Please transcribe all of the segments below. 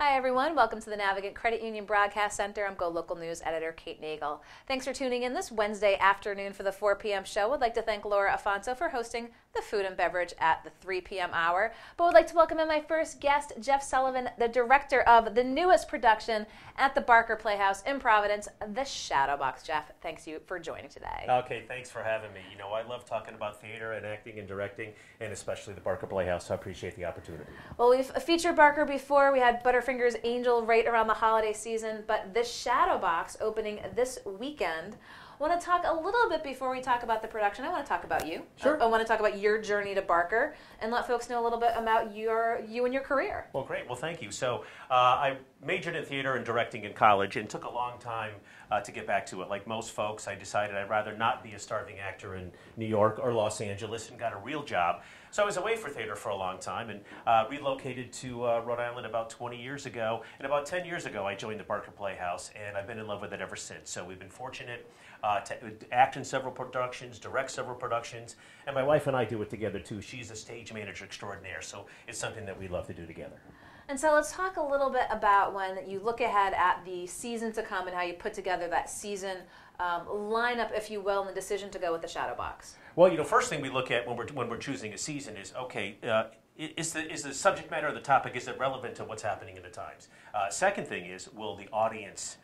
Hi everyone, welcome to the Navigant Credit Union Broadcast Center. I'm GoLocal News Editor Kate Nagel. Thanks for tuning in this Wednesday afternoon for the 4 p.m. show. I'd like to thank Laura Afonso for hosting the food and beverage at the 3 p.m. hour. But would like to welcome in my first guest, Jeff Sullivan, the director of the newest production at the Barker Playhouse in Providence, The Shadowbox. Jeff, thanks you for joining today. Okay, thanks for having me. You know, I love talking about theater and acting and directing, and especially the Barker Playhouse, so I appreciate the opportunity. Well, we've featured Barker before. We had Butterfingers Angel right around the holiday season, but The Shadowbox opening this weekend. I want to talk a little bit before we talk about the production. I want to talk about you. Sure. I want to talk about your journey to Barker and let folks know a little bit about you and your career. Well, great. Well, thank you. So I majored in theater and directing in college and took a long time to get back to it. Like most folks, I decided I'd rather not be a starving actor in New York or Los Angeles and got a real job. So I was away for theater for a long time and relocated to Rhode Island about 20 years ago. And about 10 years ago, I joined the Barker Playhouse, and I've been in love with it ever since. So we've been fortunate to act in several productions, direct several productions, and my wife and I do it together too. She's a stage manager extraordinaire, so it's something that we love to do together. And so let's talk a little bit about when you look ahead at the season to come and how you put together that season lineup, if you will, and the decision to go with the Shadowbox. Well, you know, first thing we look at when we're choosing a season is, okay, is the subject matter of the topic, is it relevant to what's happening in the times? Second thing is, will the audience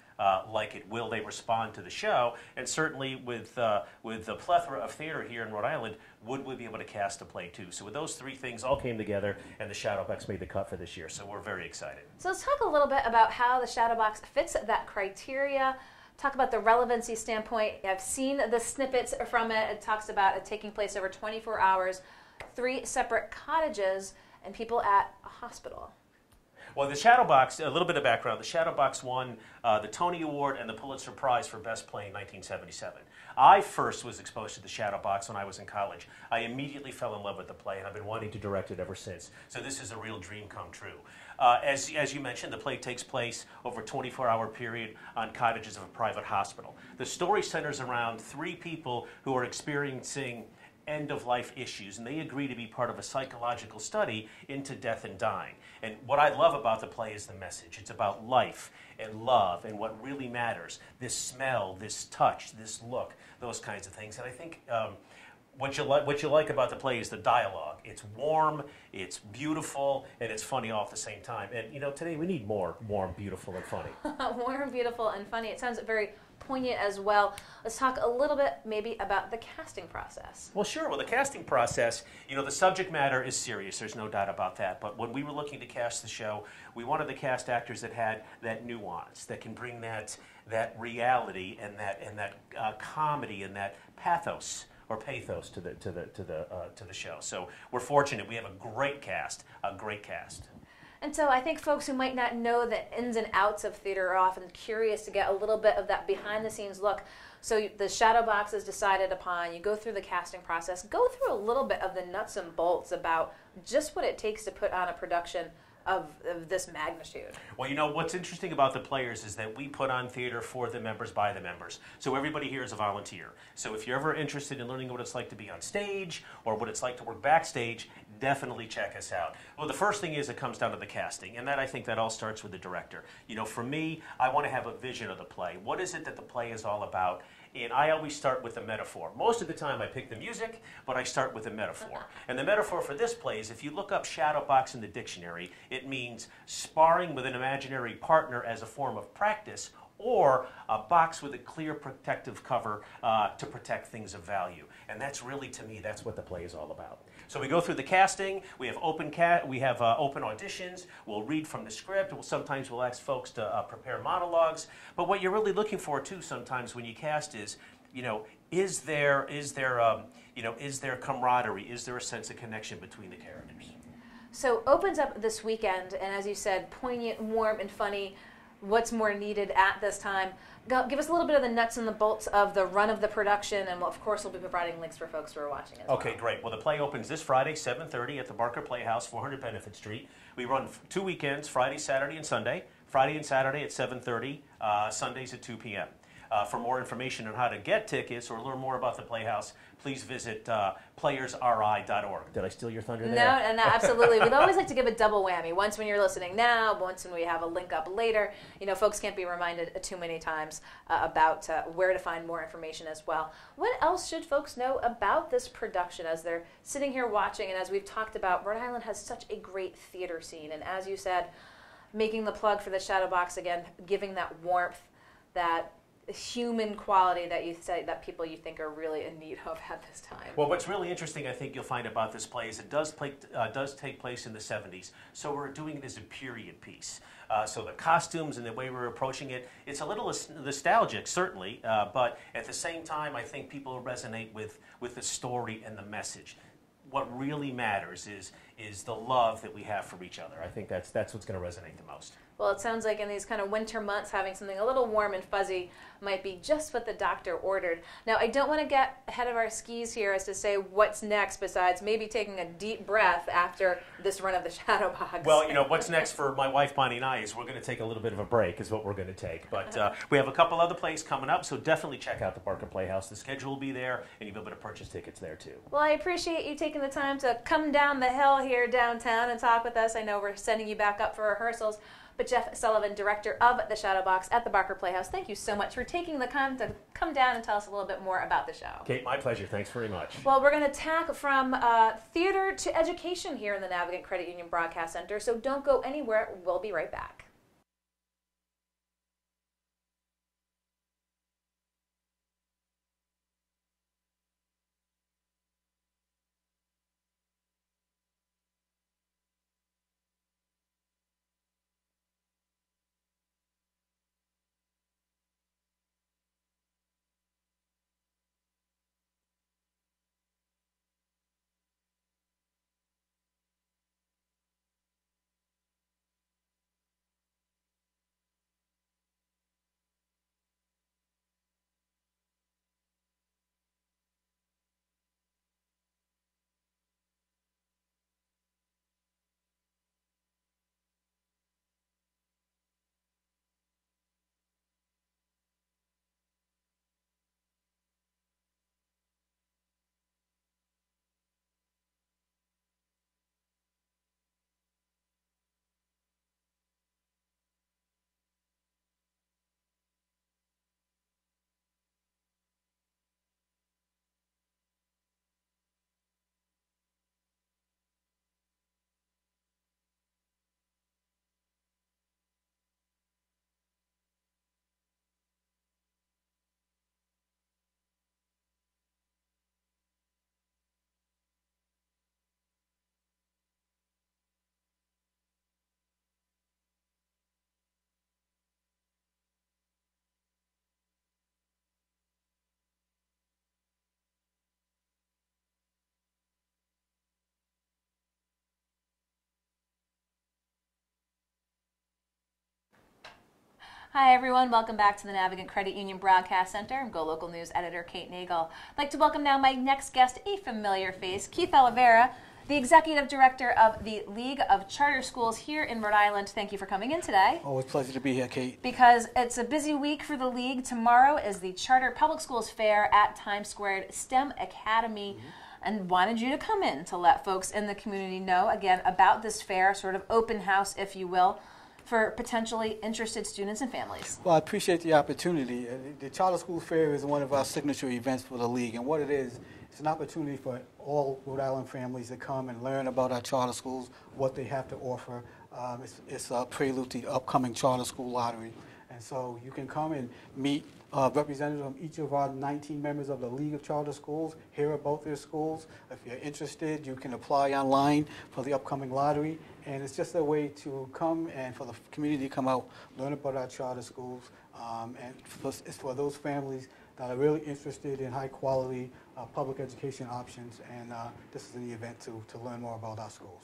like it? Will they respond to the show? And certainly with the plethora of theater here in Rhode Island, would we be able to cast a play too? So with those three things all came together, and the Shadowbox made the cut for this year. So we're very excited. So let's talk a little bit about how the Shadowbox fits that criteria. Talk about the relevancy standpoint. I've seen the snippets from it. It talks about it taking place over 24 hours, 3 separate cottages, and people at a hospital. Well, the Shadowbox, a little bit of background, the Shadowbox won the Tony Award and the Pulitzer Prize for Best Play in 1977. I first was exposed to the Shadowbox when I was in college. I immediately fell in love with the play, and I've been wanting to direct it ever since. So this is a real dream come true. As you mentioned, the play takes place over a 24-hour period on cottages of a private hospital. The story centers around 3 people who are experiencing end-of-life issues, and they agree to be part of a psychological study into death and dying. And what I love about the play is the message. It's about life and love and what really matters. This smell, this touch, this look, those kinds of things. And I think what you like about the play is the dialogue. It's warm, it's beautiful, and it's funny all at the same time. And you know, today we need more warm, beautiful, and funny. Warm, beautiful, and funny. It sounds very poignant as well. Let's talk a little bit maybe about the casting process. Well, sure. Well, the casting process, you know, the subject matter is serious. There's no doubt about that. But when we were looking to cast the show, we wanted to cast actors that had that nuance, that can bring that reality and that comedy and that pathos or pathos to the show. So we're fortunate. We have a great cast, And so I think folks who might not know the ins and outs of theater are often curious to get a little bit of that behind-the-scenes look. So the Shadowbox is decided upon. You go through the casting process. Go through a little bit of the nuts and bolts about just what it takes to put on a production of this magnitude. Well, you know, what's interesting about the players is that we put on theater for the members, by the members. So everybody here is a volunteer. So if you're ever interested in learning what it's like to be on stage or what it's like to work backstage, definitely check us out. Well, the first thing is it comes down to the casting, and I think that all starts with the director. You know, for me, I want to have a vision of the play. What is it that the play is all about? And I always start with a metaphor. Most of the time I pick the music, but I start with a metaphor. And the metaphor for this play is if you look up Shadowbox in the dictionary, it means sparring with an imaginary partner as a form of practice, or a box with a clear protective cover to protect things of value. And that's really, to me, that's what the play is all about. So we go through the casting, we have open auditions, we'll read from the script, sometimes we'll ask folks to prepare monologues, but what you're really looking for too sometimes when you cast is, you know, is there camaraderie, is there a sense of connection between the characters? So opens up this weekend, and as you said, poignant, warm, and funny. What's more needed at this time? Give us a little bit of the nuts and the bolts of the run of the production, and of course we'll be providing links for folks who are watching as well. Okay, great. Well, the play opens this Friday, 7:30 at the Barker Playhouse, 400 Benefit Street. We run 2 weekends, Friday, Saturday, and Sunday. Friday and Saturday at 7:30, Sundays at 2 p.m. For more information on how to get tickets or learn more about the Playhouse, please visit playersri.org. Did I steal your thunder there? No, absolutely. We'd always like to give a double whammy. Once when you're listening now, once when we have a link up later. You know, folks can't be reminded too many times about where to find more information as well. What else should folks know about this production as they're sitting here watching? And as we've talked about, Rhode Island has such a great theater scene. And as you said, making the plug for the Shadow Box again, giving that warmth, that human quality that you say that people you think are really in need of at this time. Well, what's really interesting, I think you'll find about this play is it does take place in the 70s, so we're doing it as a period piece. So the costumes and the way we're approaching it, it's a little nostalgic, certainly, but at the same time, I think people resonate with the story and the message. What really matters is the love that we have for each other. I think that's what's going to resonate the most. Well, it sounds like in these kind of winter months, having something a little warm and fuzzy might be just what the doctor ordered. Now, I don't want to get ahead of our skis here as to say what's next besides maybe taking a deep breath after this run of the Shadow Box. Well, you know, what's next for my wife, Bonnie, and I is we're going to take a little bit of a break is what we're going to take. But we have a couple other plays coming up, so definitely check out the Barker Playhouse. The schedule will be there, and you'll be able to purchase tickets there, too. Well, I appreciate you taking the time to come down the hill here downtown and talk with us. I know we're sending you back up for rehearsals. But Jeff Sullivan, director of the Shadow Box at the Barker Playhouse, thank you so much for taking the time to come down and tell us a little bit more about the show. Kate, my pleasure. Thanks very much. Well, we're going to tack from theater to education here in the Navigant Credit Union Broadcast Center, so don't go anywhere. We'll be right back. Hi, everyone. Welcome back to the Navigant Credit Union Broadcast Center. I'm GoLocal News editor Kate Nagel. I'd like to welcome now my next guest, a familiar face, Keith Oliveira, the Executive Director of the League of Charter Schools here in Rhode Island. Thank you for coming in today. Always a pleasure to be here, Kate. Because it's a busy week for the League. Tomorrow is the Charter Public Schools Fair at Times Square STEM Academy. And wanted you to come in to let folks in the community know, again, about this fair, sort of open house, if you will, for potentially interested students and families. Well, I appreciate the opportunity. The Charter School Fair is one of our signature events for the League, and what it is, it's an opportunity for all Rhode Island families to come and learn about our charter schools, what they have to offer. It's a prelude to the upcoming charter school lottery. And so you can come and meet representatives from each of our 19 members of the League of Charter Schools, hear about their schools. If you're interested, you can apply online for the upcoming lottery. And it's just a way to come and for the community to come out, learn about our charter schools. And it's for those families that are really interested in high quality public education options. And this is the event to learn more about our schools.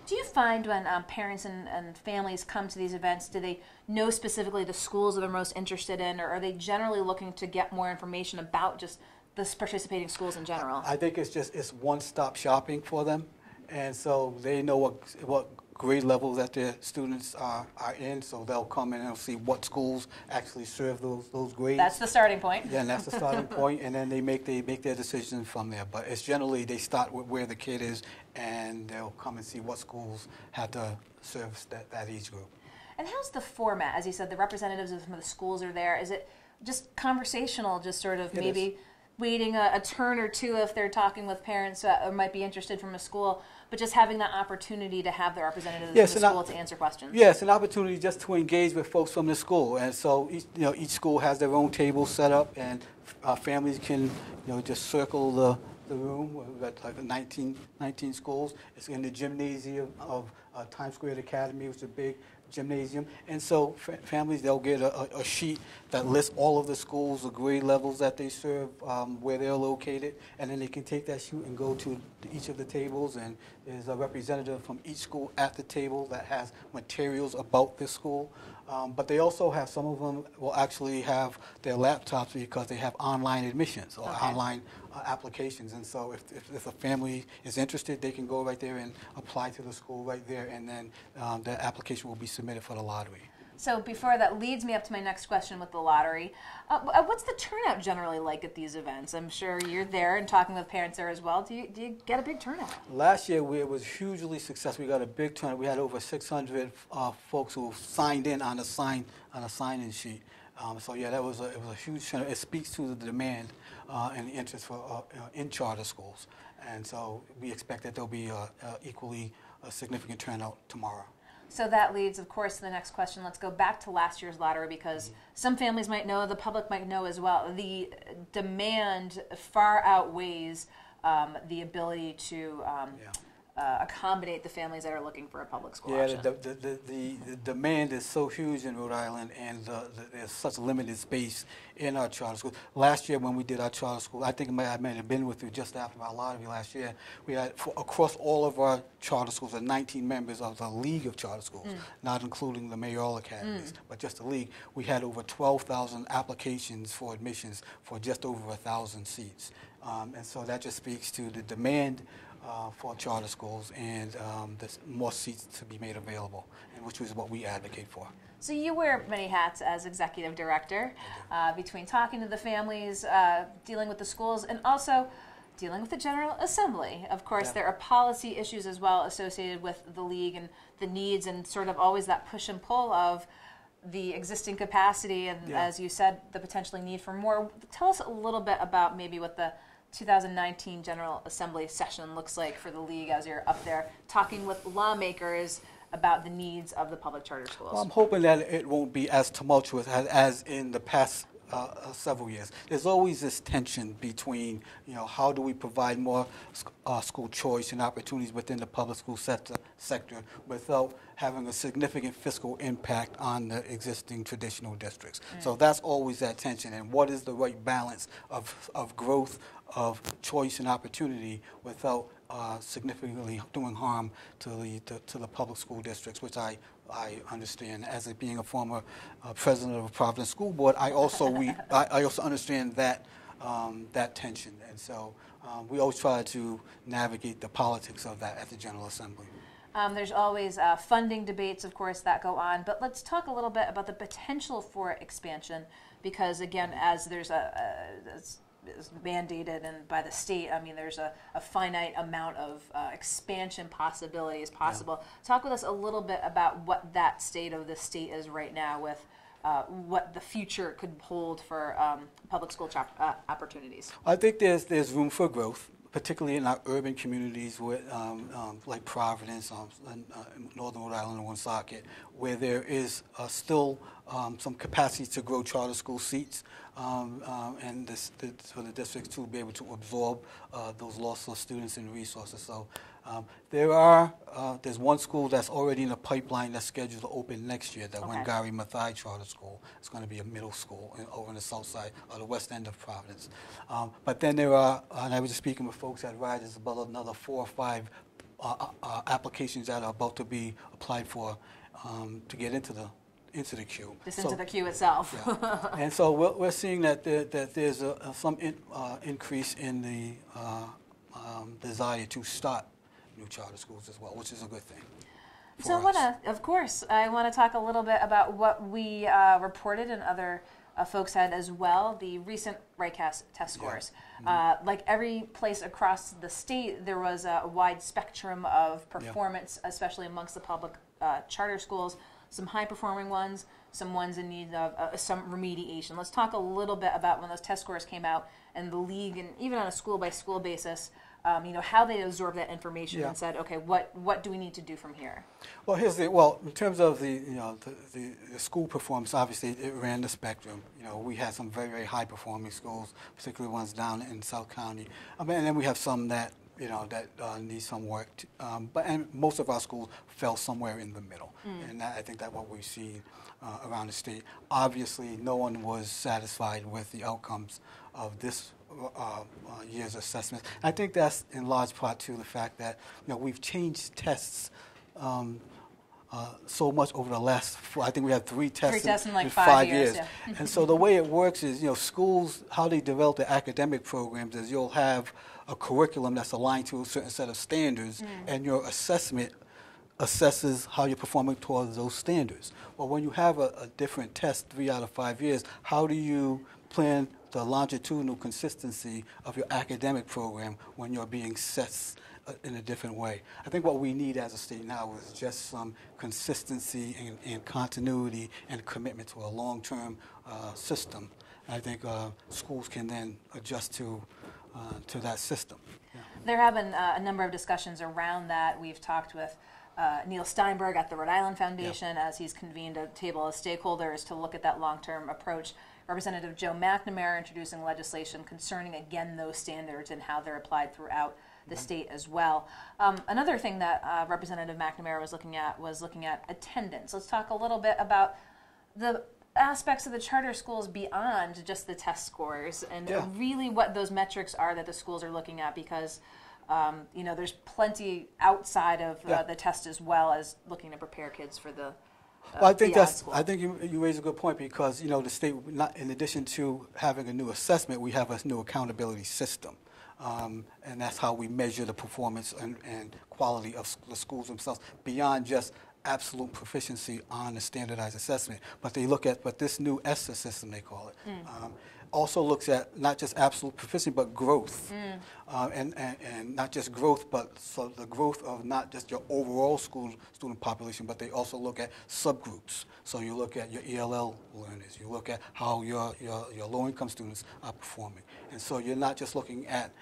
Do you find when parents and families come to these events, do they know specifically the schools that they're most interested in, or are they generally looking to get more information about just the participating schools in general? I think it's one-stop shopping for them, and so they know what grade level that their students are in, so they'll come in and they'll see what schools actually serve those grades. That's the starting point. Yeah, and that's the starting point, and then they make their decision from there. But it's generally they start with where the kid is, and they'll come and see what schools have to service that age group. And how's the format? As you said, the representatives of some of the schools are there. Is it just conversational, just sort of maybe waiting a turn or two if they're talking with parents or might be interested from a school, but just having that opportunity to have the representatives from the school to answer questions? Yes, an opportunity just to engage with folks from the school. And so each school has their own table set up, and families can just circle the room. We've got like 19 schools. It's in the gymnasium of Times Square Academy, which is a big gymnasium. And so families, they'll get a sheet that lists all of the schools, the grade levels that they serve, where they're located, and then they can take that sheet and go to each of the tables, and there's a representative from each school at the table that has materials about this school. But they also have, some of them will actually have their laptops because they have online admissions or online applications. And so if a family is interested, they can go right there and apply to the school right there, and then their application will be submitted for the lottery. So before that leads me up to my next question with the lottery. What's the turnout generally like at these events? I'm sure you're there and talking with parents there as well. Do you get a big turnout? Last year it was hugely successful. We got a big turnout. We had over 600 folks who signed in on a sign-in sheet. So yeah, it was a huge turnout. It speaks to the demand and the interest for in charter schools, and so we expect that there'll be equally a significant turnout tomorrow. So that leads, of course, to the next question. Let's go back to last year's lottery, because some families might know, the public might know as well, the demand far outweighs the ability to accommodate the families that are looking for a public school option. The demand is so huge in Rhode Island, and there's such limited space in our charter schools. Last year when we did our charter school, I think I might have been with you just after our lottery last year, we had, across all of our charter schools, 19 members of the League of Charter Schools, not including the mayoral academies, but just the League. We had over 12,000 applications for admissions for just over 1,000 seats. And so that just speaks to the demand for charter schools, and there's more seats to be made available, and which is what we advocate for. So you wear many hats as executive director, between talking to the families, dealing with the schools, and also dealing with the General Assembly. Of course, there are policy issues as well associated with the league and the needs, and sort of always that push and pull of the existing capacity and, as you said, the potentially need for more. Tell us a little bit about maybe what the 2019 General Assembly session looks like for the league as you're up there talking with lawmakers about the needs of the public charter schools. Well, I'm hoping that it won't be as tumultuous as in the past several years. There's always this tension between, how do we provide more school choice and opportunities within the public school sector without having a significant fiscal impact on the existing traditional districts. So that's always that tension, and what is the right balance of growth, of choice and opportunity without significantly doing harm to the public school districts, which I understand. As being a former president of a Providence School Board, I also understand that tension, and so we always try to navigate the politics of that at the General Assembly. There's always funding debates, of course, that go on, but let's talk a little bit about the potential for expansion, because again, as there's is mandated and by the state, I mean, there's a finite amount of expansion possibilities possible. Talk with us a little bit about what that state of the state is right now, with what the future could hold for public school opportunities. I think there's room for growth, particularly in our urban communities with, like Providence, Northern Rhode Island, and Woonsocket, where there is still some capacity to grow charter school seats, and for the districts to be able to absorb those loss of students and resources. So there's one school that's already in the pipeline that's scheduled to open next year, the Wangari Maathai Charter School. It's going to be a middle school over on the south side, or the west end of Providence. But then there are, and I was just speaking with folks at RIDE, there's about another 4 or 5 applications that are about to be applied for to get into the queue. Into the queue itself. And so we're seeing that there's some increase in the desire to start new charter schools as well, which is a good thing. So of course, I want to talk a little bit about what we reported and other folks had as well, the recent RightCast test scores. Yeah. Like every place across the state, there was a wide spectrum of performance, especially amongst the public charter schools, some high-performing ones, some ones in need of some remediation. Let's talk a little bit about when those test scores came out and the league, and even on a school-by-school basis, how they absorbed that information and said, okay, what do we need to do from here? Well, in terms of the school performance, obviously it ran the spectrum. We had some very, very high performing schools, particularly ones down in South County. And then we have some that need some work. And most of our schools fell somewhere in the middle. And I think that's what we've seen around the state. Obviously, no one was satisfied with the outcomes of this year's assessment. I think that's in large part to the fact that we've changed tests so much over the last. I think we had three tests in like 5 years. Yeah. And so the way it works is, schools, how they develop their academic programs is you'll have a curriculum that's aligned to a certain set of standards, and your assessment assesses how you're performing towards those standards. Well, when you have a different test 3 out of 5 years, how do you plan the longitudinal consistency of your academic program when you're being set in a different way? I think what we need as a state now is just some consistency and continuity and commitment to a long-term system. And I think schools can then adjust to that system. Yeah. There have been a number of discussions around that. We've talked with Neil Steinberg at the Rhode Island Foundation as he's convened a table of stakeholders to look at that long-term approach. Representative Joe McNamara introducing legislation concerning, again, those standards and how they're applied throughout the state as well. Another thing that Representative McNamara was looking at attendance. Let's talk a little bit about the aspects of the charter schools beyond just the test scores and really what those metrics are that the schools are looking at, because there's plenty outside of the test as well as looking to prepare kids for the I think you raise a good point, because the state, in addition to having a new assessment, we have a new accountability system, and that's how we measure the performance and quality of the schools themselves beyond just absolute proficiency on the standardized assessment. But this new ESSA system, they call it, also looks at not just absolute proficiency, but growth. And not just growth, but so the growth of not just your overall student population, but they also look at subgroups. So you look at your ELL learners, you look at how your low-income students are performing. And so you're not just looking at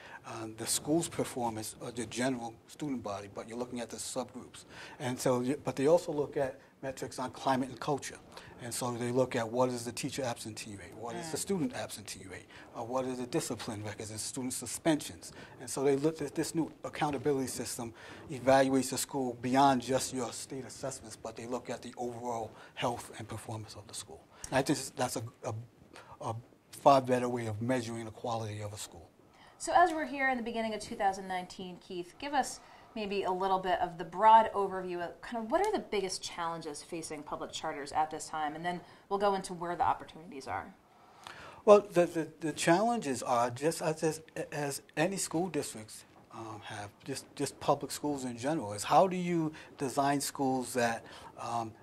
the school's performance or the general student body, but you're looking at the subgroups. And so, but they also look at metrics on climate and culture. And so they look at what is the teacher absentee rate, what is the student absentee rate, what are the discipline records and student suspensions. And so they look at this new accountability system, evaluates the school beyond just your state assessments, but they look at the overall health and performance of the school. And I think that's a far better way of measuring the quality of a school. So as we're here in the beginning of 2019, Keith, give us maybe a little bit of the broad overview of kind of what are the biggest challenges facing public charters at this time, and then we'll go into where the opportunities are. Well, the challenges are just as any school districts have, just public schools in general, is how do you design schools that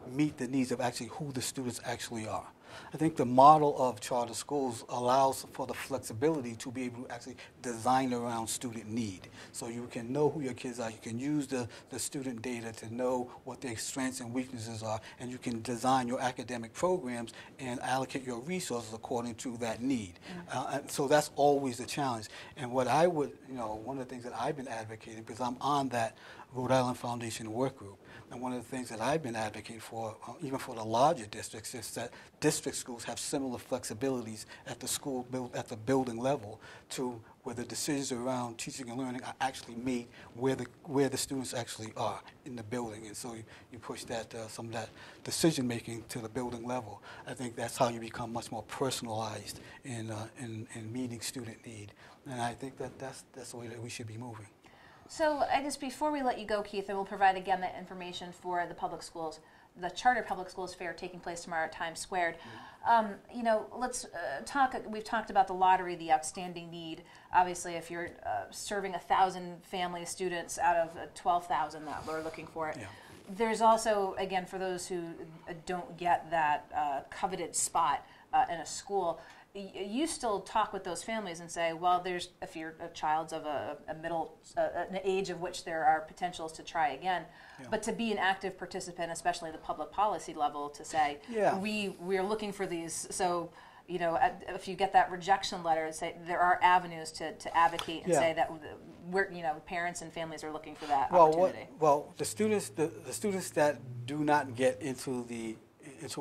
meet the needs of actually who the students actually are. I think the model of charter schools allows for the flexibility to be able to actually design around student need. So you can know who your kids are, you can use the student data to know what their strengths and weaknesses are, and you can design your academic programs and allocate your resources according to that need. And so that's always a challenge. And what I would, one of the things that I've been advocating, because I'm on that Rhode Island Foundation work group, and one of the things that I've been advocating for, even for the larger districts, is that district schools have similar flexibilities at the building level to where the decisions around teaching and learning are actually made where the students actually are in the building. And so you push that some of that decision making to the building level. I think that's how you become much more personalized in meeting student need. And I think that's the way that we should be moving. So I guess before we let you go, Keith, and we'll provide again that information for the public schools, the Charter Public Schools Fair taking place tomorrow at Times Squared. Let's talk. We've talked about the lottery, the outstanding need. Obviously, if you're serving 1,000 family students out of 12,000 that we're looking for it, There's also, again, for those who don't get that coveted spot in a school, you still talk with those families and say, well, if you're a child's of a middle, an age of which there are potentials to try again, but to be an active participant, especially at the public policy level, to say, we're looking for these, so, you know, if you get that rejection letter, say there are avenues to advocate and say that parents and families are looking for that opportunity. The students that do not get into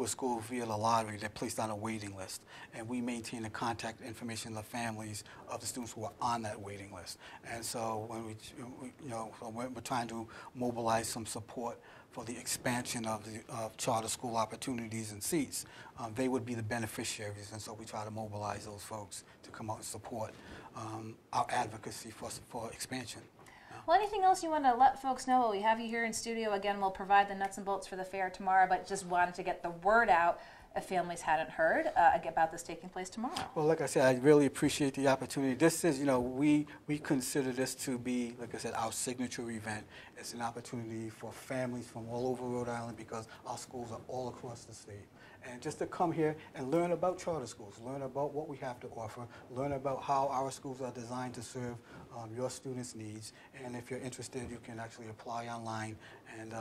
a school via the lottery, they're placed on a waiting list, and we maintain the contact information of the families of the students who are on that waiting list. And so when we're trying to mobilize some support for the expansion of charter school opportunities and seats, they would be the beneficiaries, and so we try to mobilize those folks to come out and support our advocacy for expansion. Well, anything else you want to let folks know? Well, we have you here in studio. Again, we'll provide the nuts and bolts for the fair tomorrow, but just wanted to get the word out if families hadn't heard about this taking place tomorrow. Well, like I said, I really appreciate the opportunity. This is, we consider this to be, like I said, our signature event. It's an opportunity for families from all over Rhode Island because our schools are all across the state. And just to come here and learn about charter schools, learn about what we have to offer, learn about how our schools are designed to serve your students' needs. And if you're interested, you can actually apply online and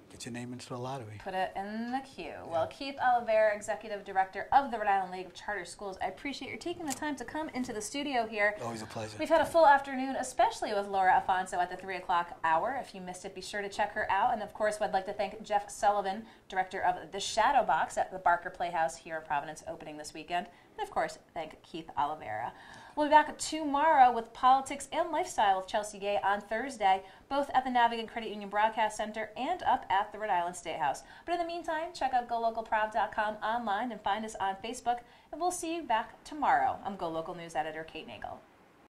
get your name into the lottery. Put it in the queue. Yeah. Well, Keith Oliveira, Executive Director of the Rhode Island League of Charter Schools, I appreciate your taking the time to come into the studio here. Always a pleasure. We've had a full afternoon, especially with Laura Afonso at the 3 o'clock hour. If you missed it, be sure to check her out. And, of course, I'd like to thank Jeff Sullivan, Director of the Shadow Box at the Barker Playhouse here in Providence, opening this weekend. And, of course, thank Keith Oliveira. We'll be back tomorrow with Politics and Lifestyle with Chelsea Gay on Thursday, both at the Navigant Credit Union Broadcast Center and up at the Rhode Island State House. But in the meantime, check out GoLocalProv.com online and find us on Facebook, and we'll see you back tomorrow. I'm GoLocal News Editor Kate Nagel.